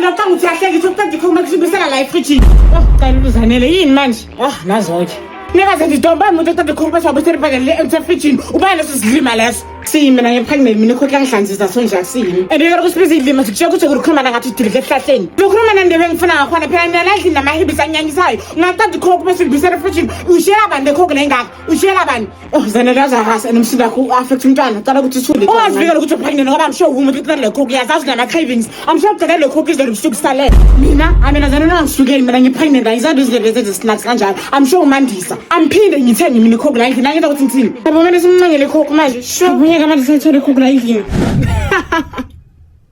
Mina xa ngithi sokuqeda ikhoma kusibisela la efrijini. Qala uzanele yini manje? Nazo-ke. Nikaze ngidomba umuntu oqeda ikhoma sobusela ibhakele efrijini. Ubani lesidlima leso? Mina ngepregnant mina ikhokha ngihlanzisa sonje akusini. Andike ukusibiza idlima sikushiya ukuthi ukukhuluma ngathi udilike ehlahleni. Ukukhuluma nandebe ngifuna ngakhona phela mina la idlini namahibisa anyanyisayo. Ngaqeda ikhokha bese ngibisela efrijini. Ushiyela bani lekhokha lengaka? Ushiyela bani? Zanele azahasa nomsindo wakho affect umntwana. Cala ukuthi uthule. Ungazivikela ukuthi upregnant ngoba msho umuntu uqeda lekhokha uyazazi nama cravings. Amsho uqeda lekhokha izolo usuku sale. Mina zanele ngisukeli mina ngipregnant ayizandu izindebe zezi-snacks kanjalo. Amsho umandisa. Amphinde ngithenge mina ikhokha la endlini. Ngiyeza ukuthi ngithini? Yabo mina simncengele ikhokha manje. Sho Kamar seni kokla ilgili.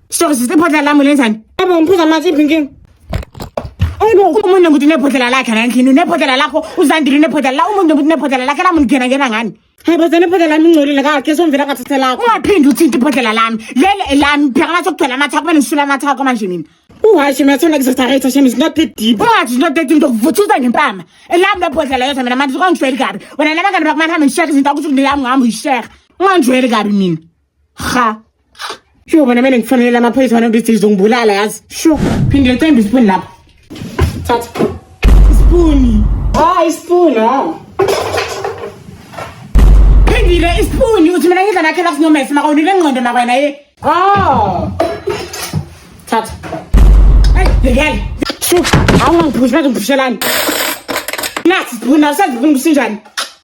Çok sizi potla mı lensen? Abo ngiphuza manje ibhinking. Ayibo umuntu ukuthi nephothela lakhe nangini nephothela lakho uzandile nephothela la umuntu ukuthi nephothela lakhe la muntu ngena ngani? Hayibo zene nephothela lami ngcolile kakhe somvela ngathi lakho. Ungaphindi uthinta iphothela lami. Lele lami phela ngathi ukugcwala amathako bene sisula amathako manje mina. Uhashi mina thona exaggerate shame is not that deep. Wathi not that deep ngokuvuthuza ngempama. Elami nephothela yethu mina manje ungangishweli kabi. Wena nabangani bakumani hamba ngishare izinto ukuthi ngiyami ngihamba uyishare. Ungangijwayeli kabi mina. Sho bona mina ngifanele amaphoyisa wena ukuthi izongibulala yazi. Sho phinde lecembe ispoon lapha. Thatha. Spoon. Ispoon. Phindile ispoon uthi mina ngidla nakhe lapha sinomesi makawunile engqondo nakwena ye. Thatha. Yekela. Sho awungangiphushi manje ngiphishelani. Nathi spoon awusazi ufuna ukusinjani.